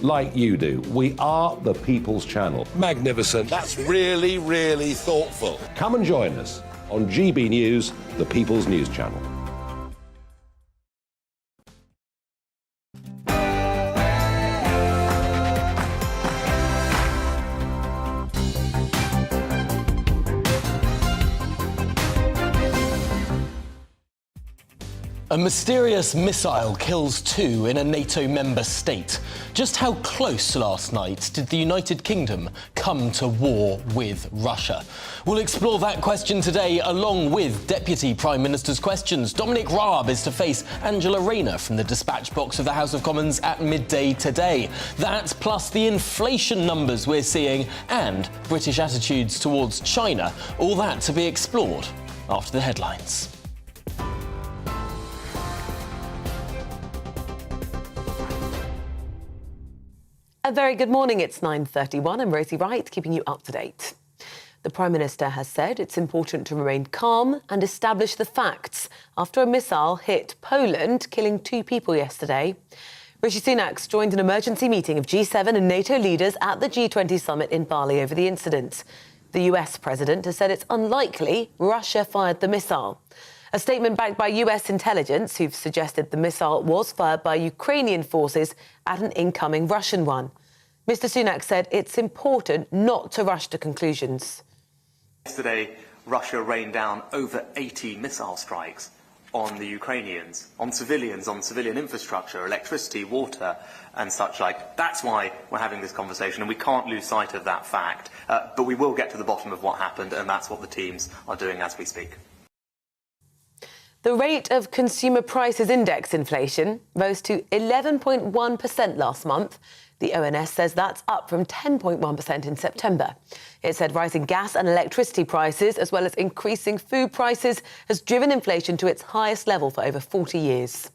like you do. We are the People's Channel. Magnificent. That's really, really thoughtful. Come and join us on GB News, the People's News Channel. A mysterious missile kills 2 in a NATO member state. Just how close last night did the United Kingdom come to war with Russia? We'll explore that question today along with Deputy Prime Minister's questions. Dominic Raab is to face Angela Rayner from the dispatch box of the House of Commons at midday today. That plus the inflation numbers we're seeing and British attitudes towards China. All that to be explored after the headlines. A very good morning. It's 9:31. I'm Rosie Wright, keeping you up to date. The Prime Minister has said it's important to remain calm and establish the facts after a missile hit Poland, killing 2 people yesterday. Rishi Sunak joined an emergency meeting of G7 and NATO leaders at the G20 summit in Bali over the incident. The US president has said it's unlikely Russia fired the missile. A statement backed by US intelligence, who've suggested the missile was fired by Ukrainian forces at an incoming Russian one. Mr. Sunak said it's important not to rush to conclusions. Yesterday, Russia rained down over 80 missile strikes on the Ukrainians, on civilian infrastructure, electricity, water and such like. That's why we're having this conversation, and we can't lose sight of that fact. But we will get to the bottom of what happened, and that's what the teams are doing as we speak. The rate of consumer prices index inflation rose to 11.1% last month. The ONS says that's up from 10.1% in September. It said rising gas and electricity prices, as well as increasing food prices, has driven inflation to its highest level for over 40 years.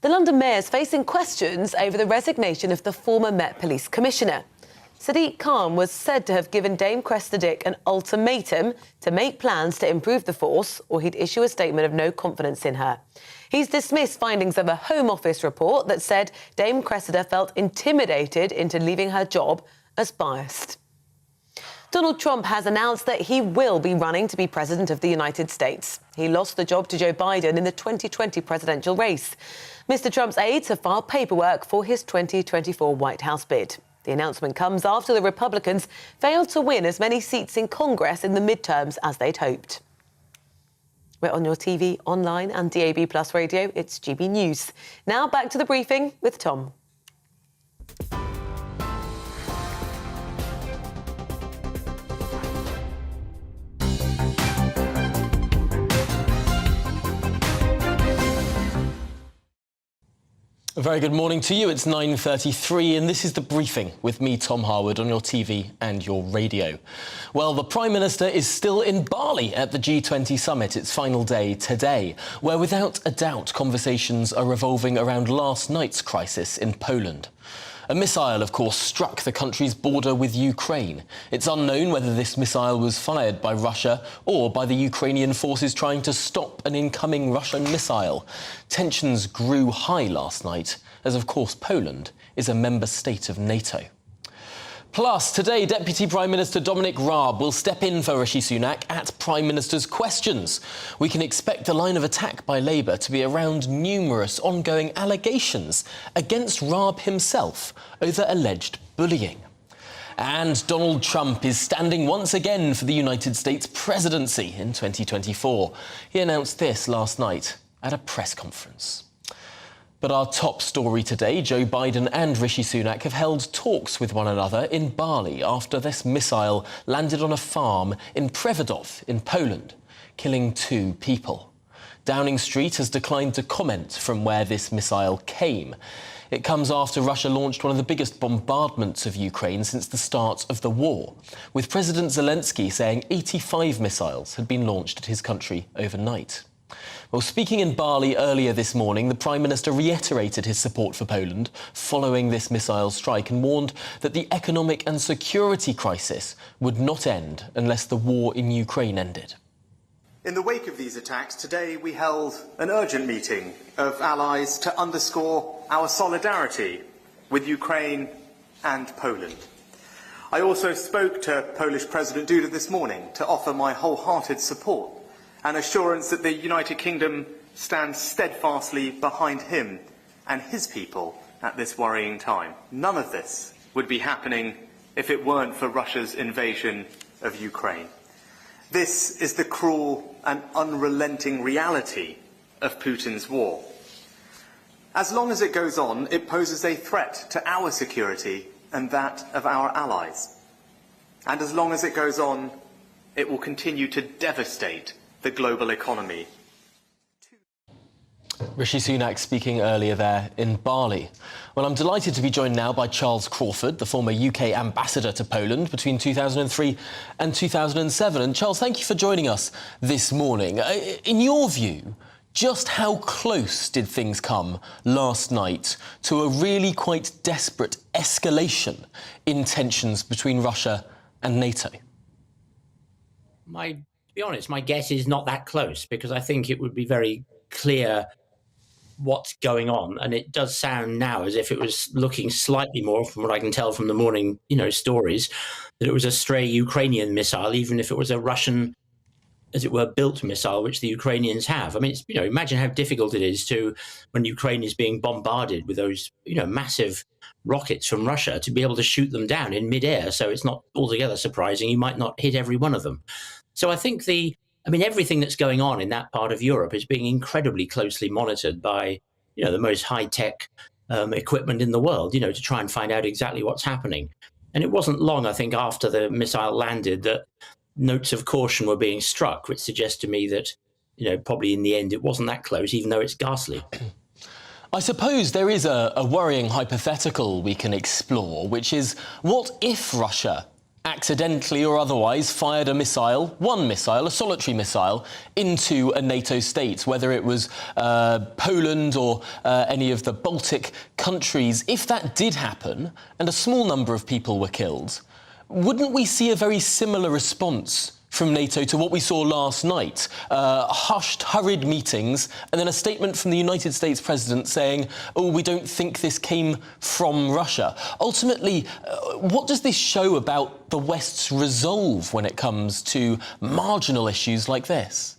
The London Mayor is facing questions over the resignation of the former Met Police Commissioner. Sadiq Khan was said to have given Dame Cressida Dick an ultimatum to make plans to improve the force, or he'd issue a statement of no confidence in her. He's dismissed findings of a Home Office report that said Dame Cressida felt intimidated into leaving her job as biased. Donald Trump has announced that he will be running to be President of the United States. He lost the job to Joe Biden in the 2020 presidential race. Mr. Trump's aides have filed paperwork for his 2024 White House bid. The announcement comes after the Republicans failed to win as many seats in Congress in the midterms as they'd hoped. We're on your TV, online and DAB+ radio. It's GB News. Now back to the briefing with Tom. A very good morning to you. It's 9:33 and this is the briefing with me, Tom Harwood, on your TV and your radio. Well, the Prime Minister is still in Bali at the G20 summit, its final day today, where without a doubt conversations are revolving around last night's crisis in Poland. A missile, of course, struck the country's border with Ukraine. It's unknown whether this missile was fired by Russia or by the Ukrainian forces trying to stop an incoming Russian missile. Tensions grew high last night, as of course Poland is a member state of NATO. Plus, today, Deputy Prime Minister Dominic Raab will step in for Rishi Sunak at Prime Minister's questions. We can expect the line of attack by Labour to be around numerous ongoing allegations against Raab himself over alleged bullying. And Donald Trump is standing once again for the United States presidency in 2024. He announced this last night at a press conference. But our top story today, Joe Biden and Rishi Sunak have held talks with one another in Bali after this missile landed on a farm in Przeworów in Poland, killing 2 people. Downing Street has declined to comment from where this missile came. It comes after Russia launched one of the biggest bombardments of Ukraine since the start of the war, with President Zelensky saying 85 missiles had been launched at his country overnight. Well, speaking in Bali earlier this morning, the Prime Minister reiterated his support for Poland following this missile strike and warned that the economic and security crisis would not end unless the war in Ukraine ended. In the wake of these attacks, today we held an urgent meeting of allies to underscore our solidarity with Ukraine and Poland. I also spoke to Polish President Duda this morning to offer my wholehearted support and assurance that the United Kingdom stands steadfastly behind him and his people at this worrying time. None of this would be happening if it weren't for Russia's invasion of Ukraine. This is the cruel and unrelenting reality of Putin's war. As long as it goes on, it poses a threat to our security and that of our allies. And as long as it goes on, it will continue to devastate the global economy. Rishi Sunak speaking earlier there in Bali. Well, I'm delighted to be joined now by Charles Crawford, the former UK ambassador to Poland between 2003 and 2007. And Charles, thank you for joining us this morning. In your view, just how close did things come last night to a really quite desperate escalation in tensions between Russia and NATO? To be honest, my guess is not that close, because I think it would be very clear what's going on. And it does sound now as if it was looking slightly more, from what I can tell from the morning, stories, that it was a stray Ukrainian missile, even if it was a Russian, as it were, built missile, which the Ukrainians have. I mean, it's, imagine how difficult it is to, when Ukraine is being bombarded with those, massive rockets from Russia, to be able to shoot them down in midair. So it's not altogether surprising you might not hit every one of them. So I think everything that's going on in that part of Europe is being incredibly closely monitored by, the most high-tech equipment in the world, to try and find out exactly what's happening. And it wasn't long, I think, after the missile landed that notes of caution were being struck, which suggests to me that, probably in the end it wasn't that close, even though it's ghastly. I suppose there is a worrying hypothetical we can explore, which is, what if Russia accidentally or otherwise fired a solitary missile, into a NATO state, whether it was Poland or any of the Baltic countries? If that did happen, and a small number of people were killed, wouldn't we see a very similar response from NATO to what we saw last night? Hushed, hurried meetings, and then a statement from the United States president saying, oh, we don't think this came from Russia. Ultimately, what does this show about the West's resolve when it comes to marginal issues like this?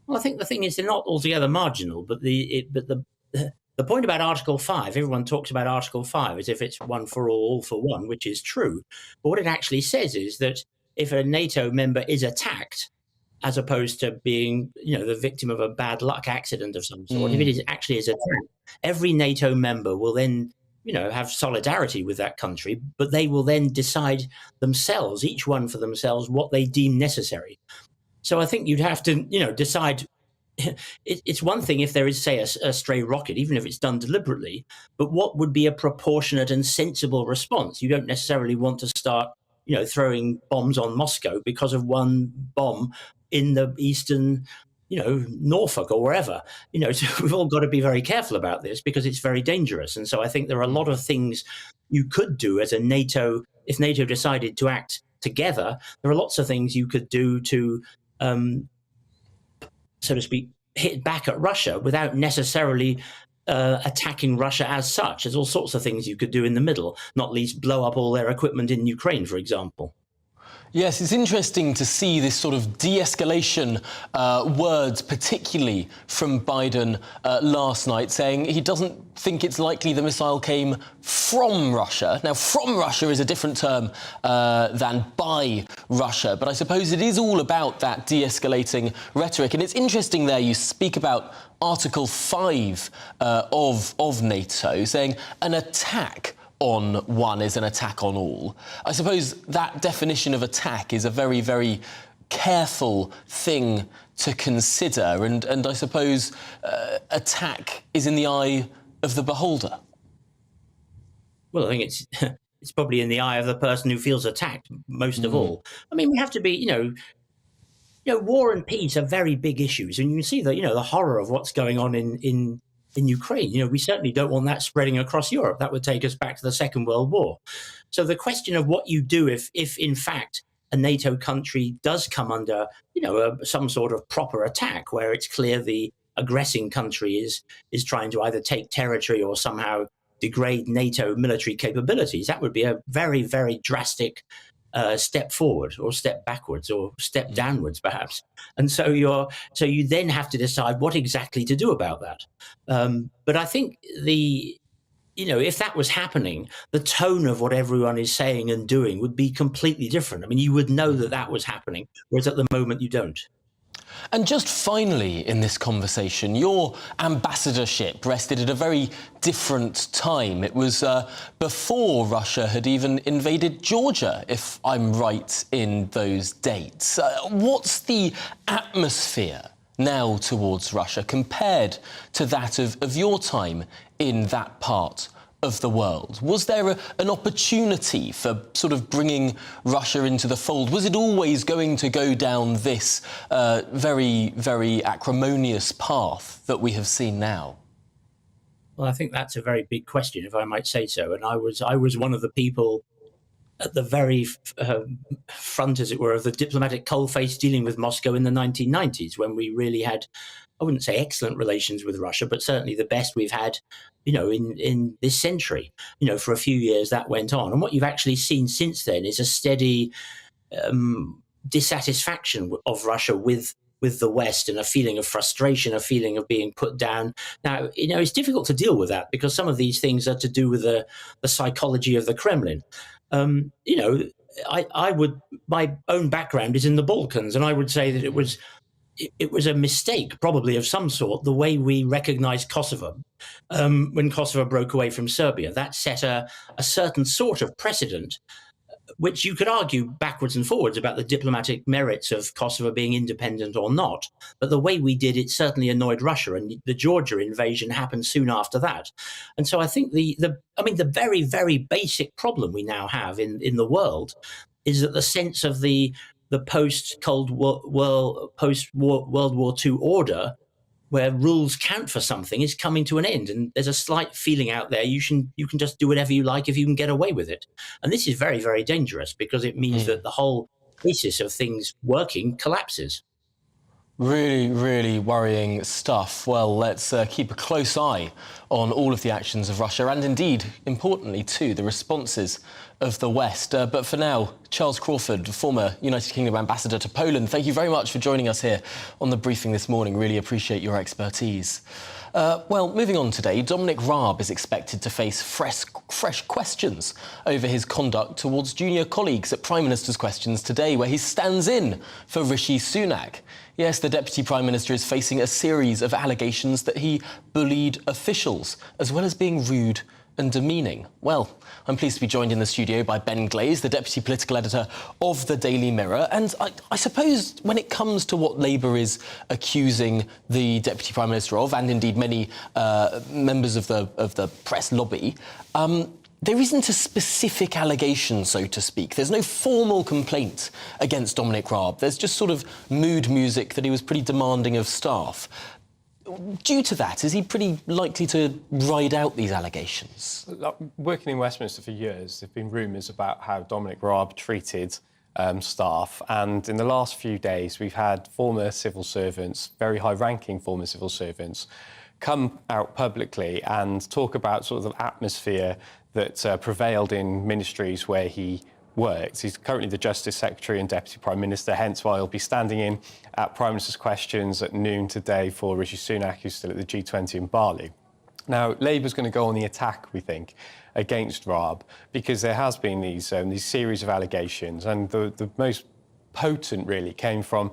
Well, I think the thing is, they're not altogether marginal, but the point about Article 5, everyone talks about Article 5 as if it's one for all for one, which is true. But what it actually says is that if a NATO member is attacked, as opposed to being, the victim of a bad luck accident of some sort, if it actually is attacked, every NATO member will then, have solidarity with that country, but they will then decide themselves, each one for themselves, what they deem necessary. So I think you'd have to, decide. It's one thing if there is, say, a stray rocket, even if it's done deliberately, but what would be a proportionate and sensible response? You don't necessarily want to start, throwing bombs on Moscow because of one bomb in the eastern, Norfolk or wherever. So we've all got to be very careful about this, because it's very dangerous. And so I think there are a lot of things you could do as a NATO, if NATO decided to act together. There are lots of things you could do to, so to speak, hit back at Russia without necessarily attacking Russia as such. There's all sorts of things you could do in the middle, not least blow up all their equipment in Ukraine, for example. Yes, it's interesting to see this sort of de-escalation words, particularly from Biden last night, saying he doesn't think it's likely the missile came from Russia. Now, from Russia is a different term than by Russia, but I suppose it is all about that de-escalating rhetoric. And it's interesting there, you speak about Article 5 of NATO, saying an attack on one is an attack on all. I suppose that definition of attack is a very, very careful thing to consider, and I suppose attack is in the eye of the beholder. Well, I think it's probably in the eye of the person who feels attacked most of all. I mean, we have to be, war and peace are very big issues, and you can see that, the horror of what's going on in Ukraine. We certainly don't want that spreading across Europe. That would take us back to the Second World War. So the question of what you do if in fact a NATO country does come under, some sort of proper attack, where it's clear the aggressing country is trying to either take territory or somehow, degrade NATO military capabilities. That would be a very, very drastic step forward, or step backwards, or step downwards, perhaps. And so you then have to decide what exactly to do about that. But I think if that was happening, the tone of what everyone is saying and doing would be completely different. I mean, you would know that was happening, whereas at the moment you don't. And just finally in this conversation, your ambassadorship rested at a very different time. It was before Russia had even invaded Georgia, if I'm right in those dates. What's the atmosphere now towards Russia compared to that of your time in that part of the world? Was there an opportunity for sort of bringing Russia into the fold? Was it always going to go down this very, very acrimonious path that we have seen now? Well, I think that's a very big question, if I might say so. And I was one of the people at the very front, as it were, of the diplomatic coalface dealing with Moscow in the 1990s, when we really had, I wouldn't say excellent relations with Russia, but certainly the best we've had, in this century. For a few years that went on. And what you've actually seen since then is a steady dissatisfaction of Russia with the West, and a feeling of frustration, a feeling of being put down. Now, it's difficult to deal with that, because some of these things are to do with the psychology of the Kremlin. My own background is in the Balkans, and I would say that it was a mistake, probably of some sort, the way we recognized Kosovo when Kosovo broke away from Serbia. That set a certain sort of precedent, which you could argue backwards and forwards about the diplomatic merits of Kosovo being independent or not. But the way we did it certainly annoyed Russia, and the Georgia invasion happened soon after that. And so I think the very, very basic problem we now have in the world is that the sense of the post-World War II order, where rules count for something, is coming to an end. And there's a slight feeling out there you can just do whatever you like if you can get away with it. And this is very, very dangerous, because it means that the whole basis of things working collapses. Really, really worrying stuff. Well, let's keep a close eye on all of the actions of Russia, and indeed, importantly too, the responses of the West. But for now, Charles Crawford, former United Kingdom ambassador to Poland, thank you very much for joining us here on the briefing this morning. Really appreciate your expertise. Well, moving on today, Dominic Raab is expected to face fresh questions over his conduct towards junior colleagues at Prime Minister's Questions today, where he stands in for Rishi Sunak. Yes, the Deputy Prime Minister is facing a series of allegations that he bullied officials, as well as being rude and demeaning. Well, I'm pleased to be joined in the studio by Ben Glaze, the Deputy Political Editor of the Daily Mirror. And I suppose when it comes to what Labour is accusing the Deputy Prime Minister of, and indeed many members of the press lobby, there isn't a specific allegation, so to speak. There's no formal complaint against Dominic Raab. There's just sort of mood music that he was pretty demanding of staff. Due to that, is he pretty likely to ride out these allegations? Working in Westminster for years, there have been rumours about how Dominic Raab treated staff, and in the last few days we've had former civil servants, very high-ranking former civil servants, come out publicly and talk about sort of the atmosphere that prevailed in ministries where he works. He's currently the Justice Secretary and Deputy Prime Minister, hence why he'll be standing in at Prime Minister's Questions at noon today for Rishi Sunak, who's still at the G20 in Bali. Now, Labour's going to go on the attack, we think, against Raab, because there has been these series of allegations, and the most potent really came from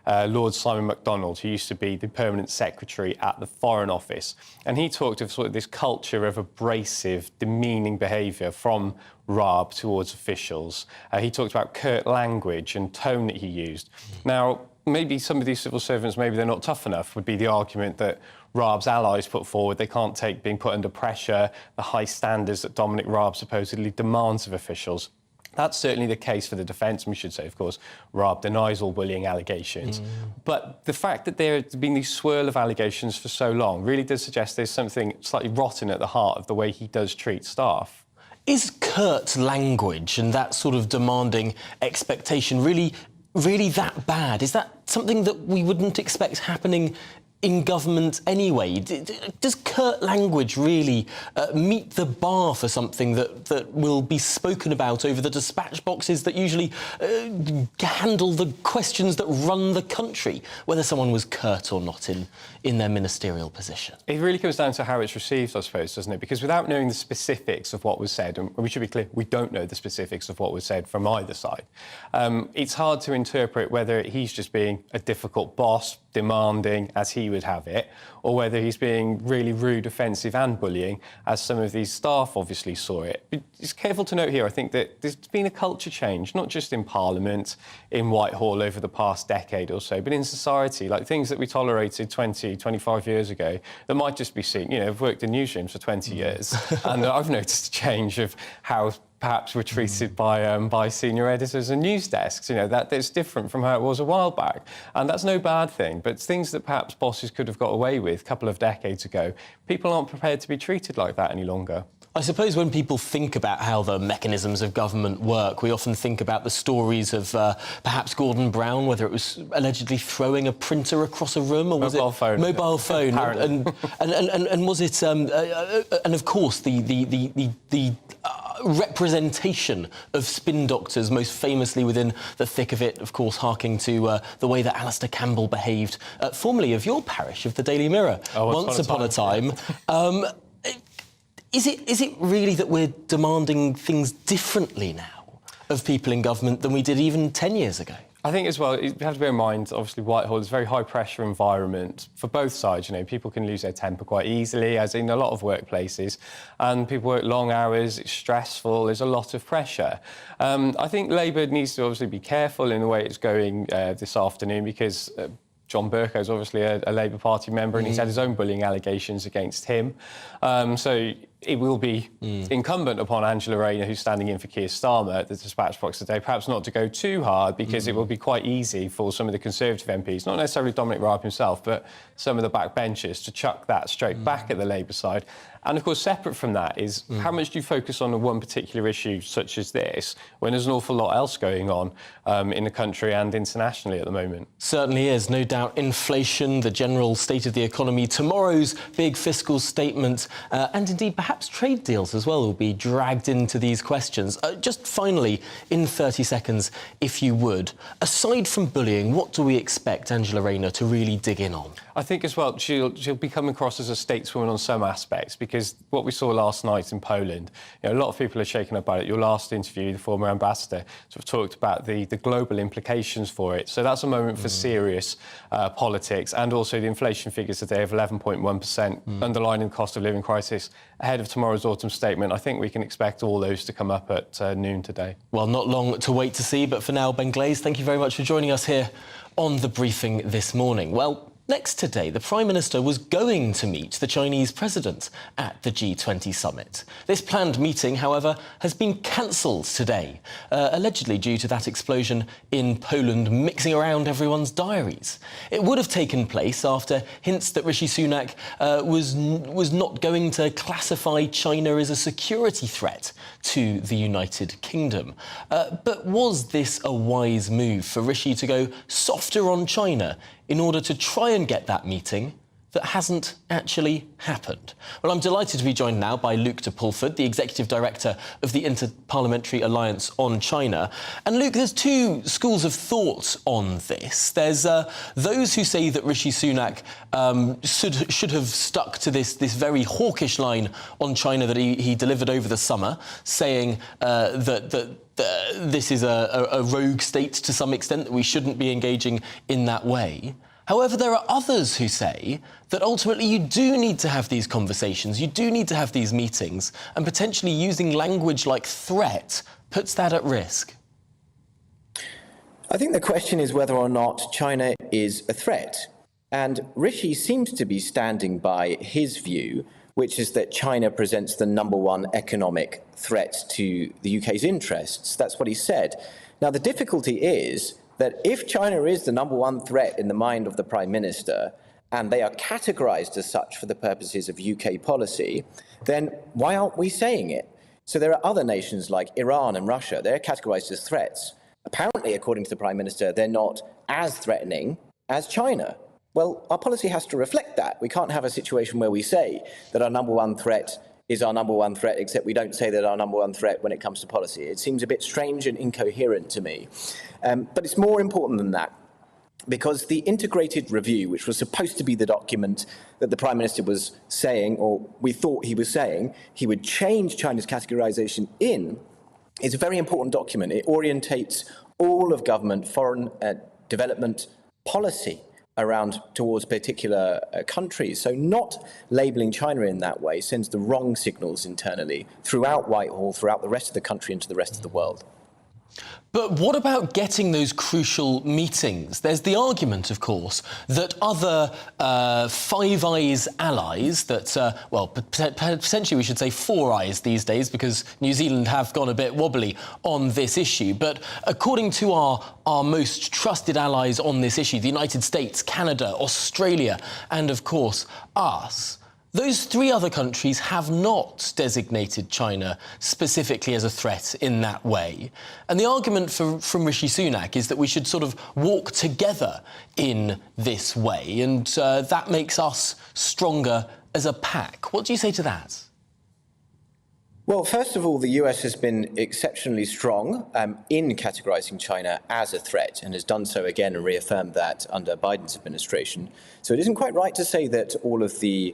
Lord Simon MacDonald, who used to be the permanent secretary at the Foreign Office. And he talked of sort of this culture of abrasive, demeaning behaviour from Raab towards officials. He talked about curt language and tone that he used. Now, maybe some of these civil servants, maybe they're not tough enough, would be the argument that Raab's allies put forward. They can't take being put under pressure, the high standards that Dominic Raab supposedly demands of officials. That's certainly the case for the defence, and we should say, of course, Raab denies all bullying allegations. But the fact that there have been these swirl of allegations for so long really does suggest there's something slightly rotten at the heart of the way he does treat staff. Is curt language and that sort of demanding expectation really that bad? Is that something that we wouldn't expect happening in government anyway? Does curt language really meet the bar for something that will be spoken about over the dispatch boxes that usually handle the questions that run the country, whether someone was curt or not in their ministerial position? It really comes down to how it's received, I suppose, doesn't it? Because without knowing the specifics of what was said, and we should be clear, we don't know the specifics of what was said from either side, it's hard to interpret whether he's just being a difficult boss, demanding as he would have it, or whether he's being really rude, offensive and bullying, as some of these staff obviously saw it. But it's careful to note here, I think, that there's been a culture change, not just in Parliament, in Whitehall over the past decade or so, but in society, like things that we tolerated 20, 25 years ago that might just be seen. You know, I've worked in newsrooms for 20 years, and I've noticed a change of how perhaps were treated by senior editors and news desks. You know, that's different from how it was a while back. And that's no bad thing, but things that perhaps bosses could have got away with a couple of decades ago, people aren't prepared to be treated like that any longer. I suppose when people think about how the mechanisms of government work, we often think about the stories of perhaps Gordon Brown, whether it was allegedly throwing a printer across a room, or was mobile it phone. Mobile phone, and was it and of course the representation of spin doctors, most famously within the thick of it, of course, harking to the way that Alistair Campbell behaved, formerly of your parish, of the Daily Mirror, once upon a time. Is it really that we're demanding things differently now of people in government than we did even 10 years ago? I think as well, you have to bear in mind, obviously, Whitehall is a very high-pressure environment for both sides. You know, people can lose their temper quite easily, as in a lot of workplaces, and people work long hours, it's stressful, there's a lot of pressure. I think Labour needs to obviously be careful in the way it's going this afternoon, because John Bercow is obviously a Labour Party member, and he's had his own bullying allegations against him. So it will be incumbent upon Angela Rayner, who's standing in for Keir Starmer at the dispatch box today, perhaps not to go too hard, because it will be quite easy for some of the Conservative MPs, not necessarily Dominic Raab himself, but some of the backbenchers, to chuck that straight back at the Labour side. And, of course, separate from that is how much do you focus on one particular issue such as this, when there's an awful lot else going on in the country and internationally at the moment? Certainly is. No doubt inflation, the general state of the economy, tomorrow's big fiscal statement, and indeed perhaps trade deals as well will be dragged into these questions. Just finally, in 30 seconds, if you would, aside from bullying, what do we expect Angela Rayner to really dig in on? I think as well, she'll be coming across as a stateswoman on some aspects, because what we saw last night in Poland, you know, a lot of people are shaken up about it. Your last interview, the former ambassador, sort of talked about the global implications for it. So that's a moment for serious politics, and also the inflation figures today of 11.1%, underlining the cost of living crisis. Ahead of tomorrow's autumn statement, I think we can expect all those to come up at noon today. Well, not long to wait to see, but for now, Ben Glaze, thank you very much for joining us here on The Briefing this morning. Well, next today, the Prime Minister was going to meet the Chinese President at the G20 summit. This planned meeting, however, has been cancelled today, allegedly due to that explosion in Poland mixing around everyone's diaries. It would have taken place after hints that Rishi Sunak was not going to classify China as a security threat to the United Kingdom. But was this a wise move for Rishi to go softer on China in order to try and get that meeting that hasn't actually happened? Well, I'm delighted to be joined now by Luke de Pulford, the Executive Director of the Inter-Parliamentary Alliance on China. And Luke, there's two schools of thought on this. There's those who say that Rishi Sunak should have stuck to this very hawkish line on China that he delivered over the summer, saying that this is a rogue state to some extent, that we shouldn't be engaging in that way. However, there are others who say that ultimately you do need to have these conversations, you do need to have these meetings, and potentially using language like threat puts that at risk. I think the question is whether or not China is a threat. And Rishi seems to be standing by his view, which is that China presents the #1 economic threat to the UK's interests. That's what he said. Now, the difficulty is that if China is the #1 threat in the mind of the Prime Minister, and they are categorized as such for the purposes of UK policy, then why aren't we saying it? So there are other nations like Iran and Russia, they're categorized as threats. Apparently, according to the Prime Minister, they're not as threatening as China. Well, our policy has to reflect that. We can't have a situation where we say that our number one threat is our number one threat, except we don't say that our number one threat when it comes to policy. It seems a bit strange and incoherent to me. But it's more important than that, because the integrated review, which was supposed to be the document that the Prime Minister was saying, or we thought he was saying, he would change China's categorization in, is a very important document. It orientates all of government foreign development policy around towards particular countries. So not labelling China in that way sends the wrong signals internally throughout Whitehall, throughout the rest of the country and to the rest of the world. But what about getting those crucial meetings? There's the argument, of course, that other Five Eyes allies, that, well, potentially we should say Four Eyes these days, because New Zealand have gone a bit wobbly on this issue. But according to our most trusted allies on this issue, the United States, Canada, Australia, and, of course, us, those three other countries have not designated China specifically as a threat in that way. And the argument from Rishi Sunak is that we should sort of walk together in this way, and that makes us stronger as a pack. What do you say to that? Well, first of all, the US has been exceptionally strong in categorizing China as a threat, and has done so again and reaffirmed that under Biden's administration. So it isn't quite right to say that all of the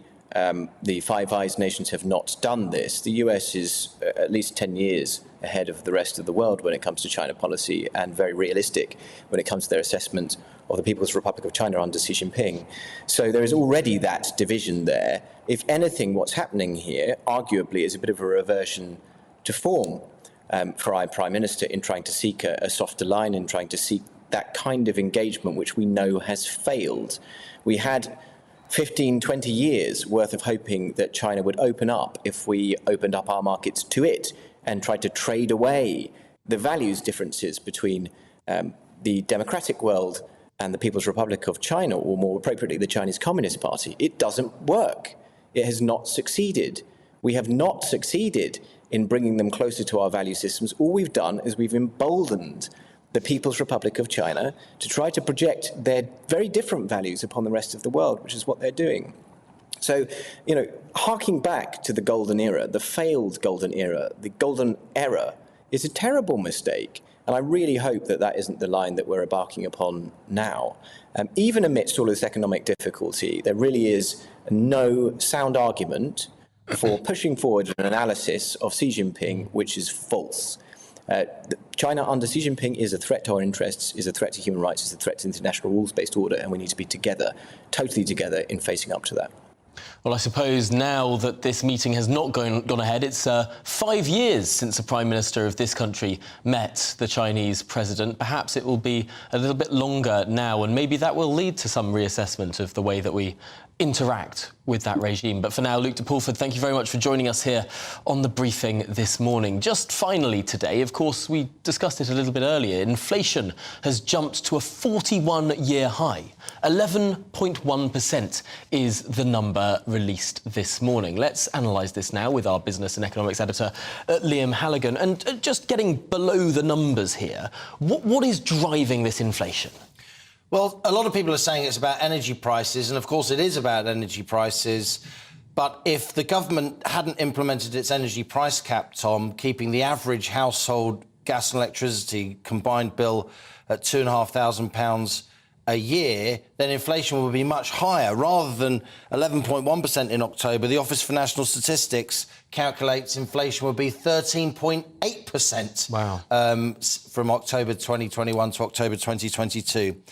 Five Eyes nations have not done this. The US is at least 10 years ahead of the rest of the world when it comes to China policy, and very realistic when it comes to their assessment of the People's Republic of China under Xi Jinping. So there is already that division there. If anything, what's happening here, arguably, is a bit of a reversion to form for our Prime Minister in trying to seek a softer line, in trying to seek that kind of engagement which we know has failed. We had 15, 20 years worth of hoping that China would open up if we opened up our markets to it and tried to trade away the values differences between the democratic world and the People's Republic of China, or more appropriately, the Chinese Communist Party. It doesn't work. It has not succeeded. We have not succeeded in bringing them closer to our value systems. All we've done is we've emboldened the People's Republic of China to try to project their very different values upon the rest of the world, which is what they're doing. So, harking back to the golden era, the failed golden era, the golden era is a terrible mistake. And I really hope that that isn't the line that we're embarking upon now. Even amidst all of this economic difficulty, there really is no sound argument for pushing forward an analysis of Xi Jinping which is false. China under Xi Jinping is a threat to our interests, is a threat to human rights, is a threat to international rules-based order, and we need to be together, totally together, in facing up to that. Well, I suppose now that this meeting has not gone ahead, it's 5 years since the Prime Minister of this country met the Chinese President. Perhaps it will be a little bit longer now, and maybe that will lead to some reassessment of the way that we interact with that regime. But for now, Luke de Pulford, thank you very much for joining us here on The Briefing this morning. Just finally today, of course, we discussed it a little bit earlier, inflation has jumped to a 41-year high. 11.1% is the number released this morning. Let's analyse this now with our business and economics editor, Liam Halligan. And just getting below the numbers here, what is driving this inflation? Well, a lot of people are saying it's about energy prices, and of course it is about energy prices. But if the government hadn't implemented its energy price cap, Tom, keeping the average household gas and electricity combined bill at £2,500 a year, then inflation would be much higher. Rather than 11.1% in October, the Office for National Statistics calculates inflation would be 13.8%. Wow. From October 2021 to October 2022.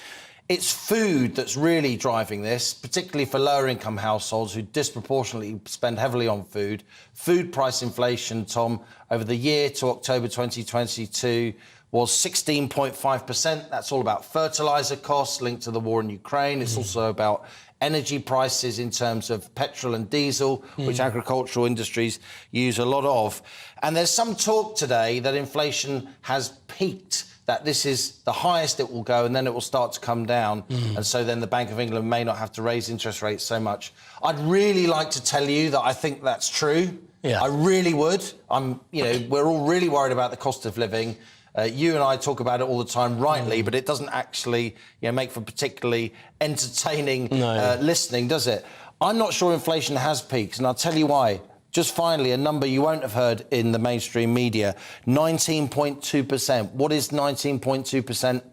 It's food that's really driving this, particularly for lower-income households who disproportionately spend heavily on food. Food price inflation, Tom, over the year to October 2022 was 16.5%. That's all about fertiliser costs linked to the war in Ukraine. It's also about energy prices in terms of petrol and diesel, which agricultural industries use a lot of. And there's some talk today that inflation has peaked, that this is the highest it will go and then it will start to come down. And so then the Bank of England may not have to raise interest rates so much. I'd really like to tell you that I think that's true. Yeah. I really would. We're all really worried about the cost of living. You and I talk about it all the time, rightly, but it doesn't actually make for particularly entertaining listening, does it? I'm not sure inflation has peaked, and I'll tell you why. Just finally, a number you won't have heard in the mainstream media, 19.2%. What is 19.2%?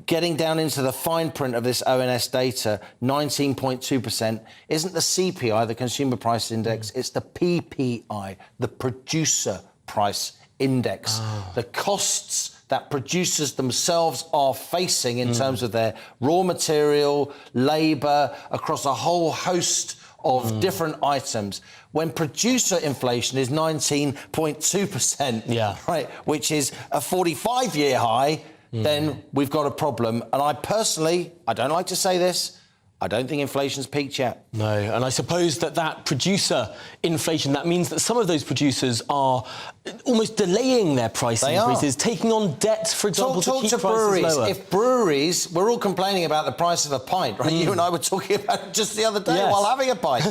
Getting down into the fine print of this ONS data, 19.2% isn't the CPI, the Consumer Price Index, it's the PPI, the Producer Price Index. The costs that producers themselves are facing in terms of their raw material, labour, across a whole host of different items. When producer inflation is 19.2%, right, which is a 45-year high, then we've got a problem. And I personally, I don't like to say this, I don't think inflation's peaked yet. No, and I suppose that producer inflation, that means that some of those producers are almost delaying their price increases, taking on debt, for example, Talk to keep to breweries. prices lower. If breweries, we're all complaining about the price of a pint, right? You and I were talking about it just the other day while having a pint.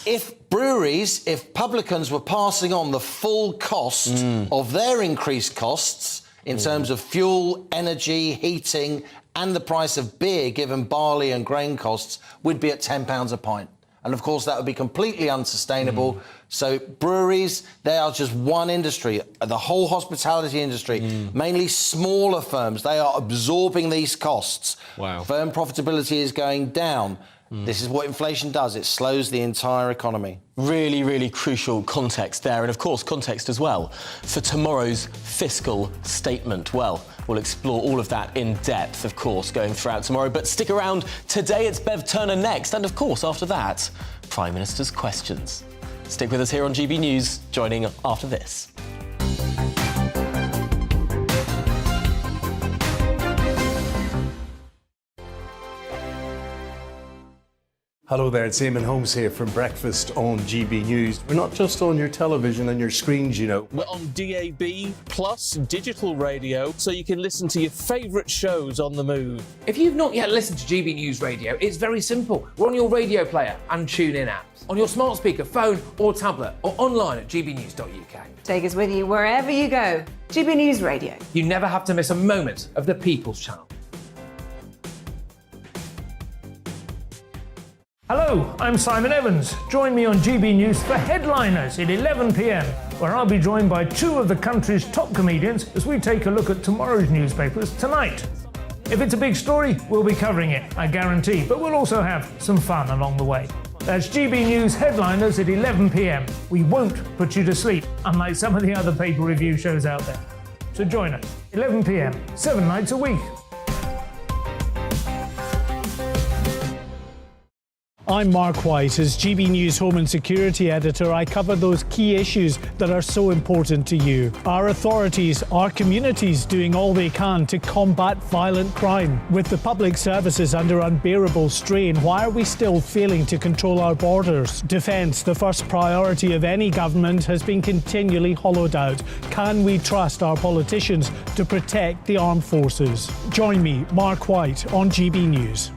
If publicans were passing on the full cost of their increased costs in terms of fuel, energy, heating, and the price of beer, given barley and grain costs, we'd be at £10 a pint. And of course, that would be completely unsustainable. So breweries, they are just one industry. The whole hospitality industry, mainly smaller firms, they are absorbing these costs. Wow. Firm profitability is going down. This is what inflation does. It slows the entire economy. Really, really crucial context there. And of course, context as well for tomorrow's fiscal statement. Well, we'll explore all of that in depth, of course, going throughout tomorrow. But stick around. Today, it's Bev Turner next. And of course, after that, Prime Minister's questions. Stick with us here on GB News, joining after this. Hello there, it's Eamon Holmes here from Breakfast on GB News. We're not just on your television and your screens, We're on DAB plus digital radio, so you can listen to your favourite shows on the move. If you've not yet listened to GB News Radio, it's very simple. We're on your radio player and TuneIn apps, on your smart speaker, phone or tablet, or online at gbnews.uk. Take us with you wherever you go. GB News Radio. You never have to miss a moment of the People's Channel. Hello, I'm Simon Evans. Join me on GB News for Headliners at 11 p.m, where I'll be joined by two of the country's top comedians as we take a look at tomorrow's newspapers tonight. If it's a big story, we'll be covering it, I guarantee, but we'll also have some fun along the way. That's GB News Headliners at 11 p.m. We won't put you to sleep, unlike some of the other paper review shows out there. So join us, 11 p.m, 7 nights a week. I'm Mark White. As GB News Home and Security Editor, I cover those key issues that are so important to you. Our authorities, our communities doing all they can to combat violent crime. With the public services under unbearable strain, why are we still failing to control our borders? Defence, the first priority of any government, has been continually hollowed out. Can we trust our politicians to protect the armed forces? Join me, Mark White, on GB News.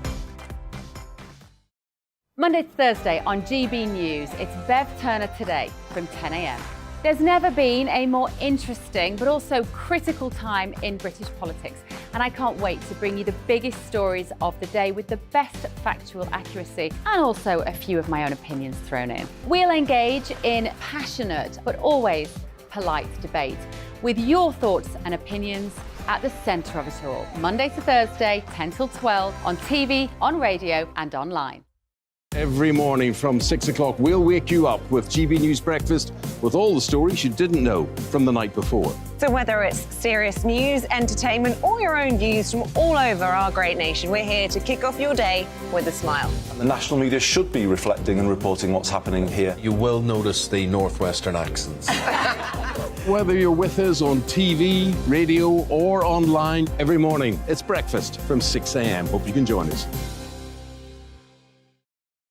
Monday to Thursday on GB News, it's Bev Turner Today from 10 a.m. There's never been a more interesting but also critical time in British politics, and I can't wait to bring you the biggest stories of the day with the best factual accuracy and also a few of my own opinions thrown in. We'll engage in passionate but always polite debate with your thoughts and opinions at the centre of it all. Monday to Thursday, 10 till 12 on TV, on radio and online. Every morning from 6 o'clock, we'll wake you up with GB News Breakfast with all the stories you didn't know from the night before. So whether it's serious news, entertainment, or your own views from all over our great nation, we're here to kick off your day with a smile. The national media should be reflecting and reporting what's happening here. You will notice the northwestern accents. Whether you're with us on TV, radio, or online, every morning, it's breakfast from 6 a.m. Hope you can join us.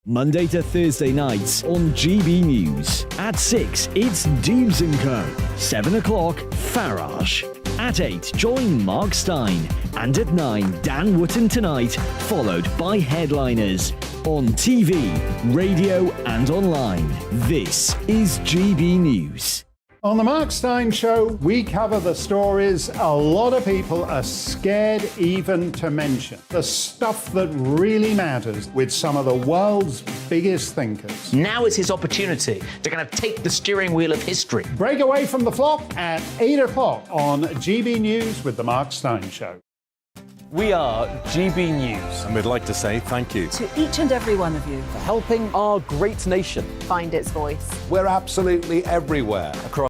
Monday to Thursday nights on GB News. At 6, it's Deebs & Co. 7 o'clock, Farage. At 8, join Mark Stein. And at 9, Dan Wootton Tonight, followed by Headliners. On TV, radio and online. This is GB News. On the Mark Steyn Show, we cover the stories a lot of people are scared even to mention. The stuff that really matters with some of the world's biggest thinkers. Now is his opportunity to kind of take the steering wheel of history. Break away from the flock at 8 o'clock on GB News with the Mark Steyn Show. We are GB News. And we'd like to say thank you To each and every one of you. for helping our great nation. Find its voice. We're absolutely everywhere. Across